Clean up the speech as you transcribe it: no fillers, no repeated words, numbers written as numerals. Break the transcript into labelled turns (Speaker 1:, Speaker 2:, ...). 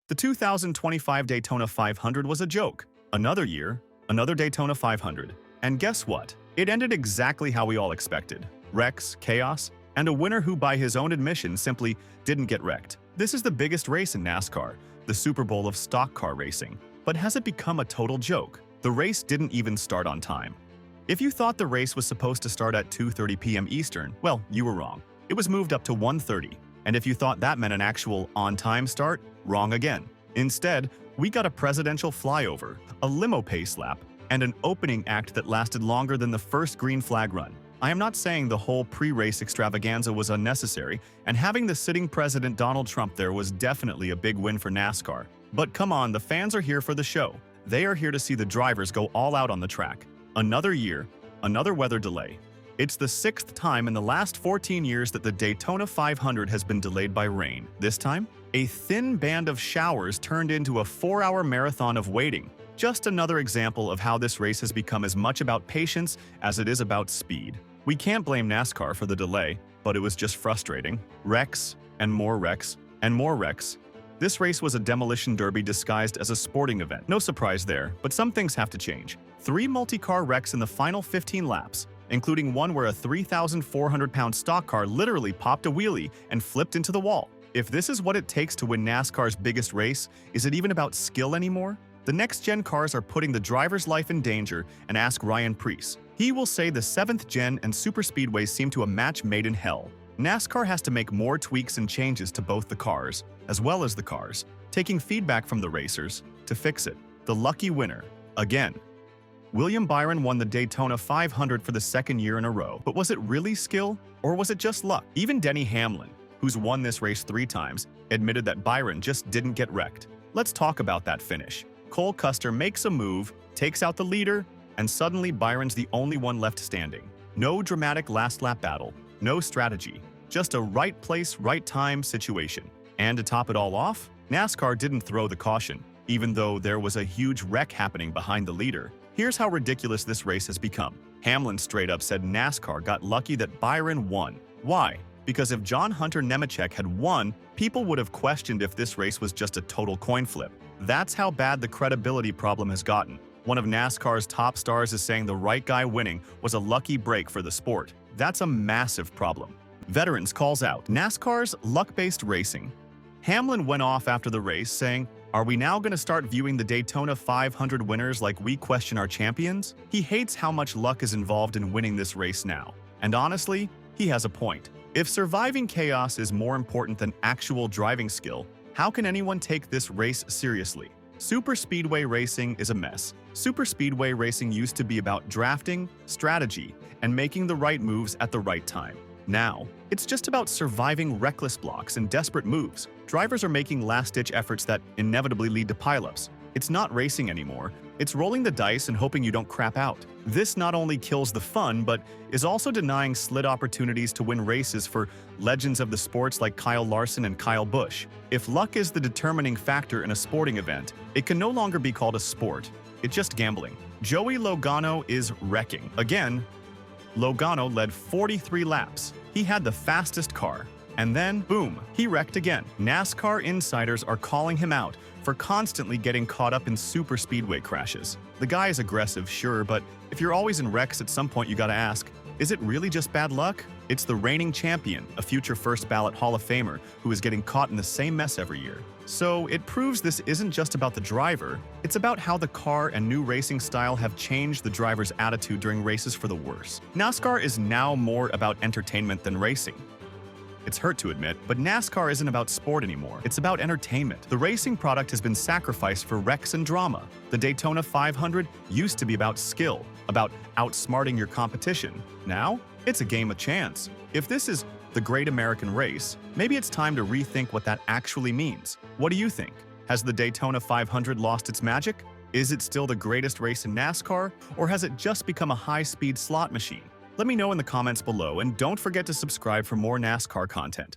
Speaker 1: The 2025 Daytona 500 was a joke. Another year, another Daytona 500. And guess what? It ended exactly how we all expected. Wrecks, chaos, and a winner who by his own admission simply didn't get wrecked. This is the biggest race in NASCAR, the Super Bowl of stock car racing. But has it become a total joke? The race didn't even start on time. If you thought the race was supposed to start at 2:30 p.m. Eastern, well, you were wrong. It was moved up to 1:30. And if you thought that meant an actual on-time start, wrong again. Instead, we got a presidential flyover, a limo pace lap, and an opening act that lasted longer than the first green flag run. I am not saying the whole pre-race extravaganza was unnecessary, and having the sitting president Donald Trump there was definitely a big win for NASCAR. But come on, the fans are here for the show. They are here to see the drivers go all out on the track. Another year, another weather delay. It's the 6th time in the last 14 years that the Daytona 500 has been delayed by rain. This time, a thin band of showers turned into a 4-hour marathon of waiting. Just another example of how this race has become as much about patience as it is about speed. We can't blame NASCAR for the delay, but it was just frustrating. Wrecks, and more wrecks, and more wrecks. This race was a demolition derby disguised as a sporting event. No surprise there, but some things have to change. 3 multi-car wrecks in the final 15 laps, including one where a 3,400-pound stock car literally popped a wheelie and flipped into the wall. If this is what it takes to win NASCAR's biggest race, is it even about skill anymore? The next-gen cars are putting the driver's life in danger, and ask Ryan Preece. He will say the 7th-gen and superspeedways seem to a match made in hell. NASCAR has to make more tweaks and changes to both the cars, as well as the cars, taking feedback from the racers to fix it. The lucky winner, again. William Byron won the Daytona 500 for the 2nd year in a row. But was it really skill, or was it just luck? Even Denny Hamlin, who's won this race 3 times, admitted that Byron just didn't get wrecked. Let's talk about that finish. Cole Custer makes a move, takes out the leader, and suddenly Byron's the only one left standing. No dramatic last-lap battle, no strategy, just a right place, right time situation. And to top it all off, NASCAR didn't throw the caution, even though there was a huge wreck happening behind the leader. Here's how ridiculous this race has become. Hamlin straight up said NASCAR got lucky that Byron won. Why? Because if John Hunter Nemechek had won, people would have questioned if this race was just a total coin flip. That's how bad the credibility problem has gotten. One of NASCAR's top stars is saying the right guy winning was a lucky break for the sport. That's a massive problem. Veterans calls out NASCAR's luck-based racing. Hamlin went off after the race saying, "Are we now going to start viewing the Daytona 500 winners like we question our champions?" He hates how much luck is involved in winning this race now. And honestly, he has a point. If surviving chaos is more important than actual driving skill, how can anyone take this race seriously? Superspeedway racing is a mess. Superspeedway racing used to be about drafting, strategy, and making the right moves at the right time. Now, it's just about surviving reckless blocks and desperate moves. Drivers are making last-ditch efforts that inevitably lead to pileups. It's not racing anymore. It's rolling the dice and hoping you don't crap out. This not only kills the fun, but is also denying slid opportunities to win races for legends of the sports like Kyle Larson and Kyle Busch. If luck is the determining factor in a sporting event, it can no longer be called a sport. It's just gambling. Joey Logano is wrecking. Again, Logano led 43 laps. He had the fastest car. And then, boom, he wrecked again. NASCAR insiders are calling him out for constantly getting caught up in superspeedway crashes. The guy is aggressive, sure, but if you're always in wrecks at some point you gotta ask, is it really just bad luck? It's the reigning champion, a future first-ballot Hall of Famer, who is getting caught in the same mess every year. So it proves this isn't just about the driver, it's about how the car and new racing style have changed the driver's attitude during races for the worse. NASCAR is now more about entertainment than racing. It's hurt to admit, but NASCAR isn't about sport anymore. It's about entertainment. The racing product has been sacrificed for wrecks and drama. The Daytona 500 used to be about skill, about outsmarting your competition. Now, it's a game of chance. If this is the great American race, maybe it's time to rethink what that actually means. What do you think? Has the Daytona 500 lost its magic? Is it still the greatest race in NASCAR, or has it just become a high-speed slot machine? Let me know in the comments below, and don't forget to subscribe for more NASCAR content.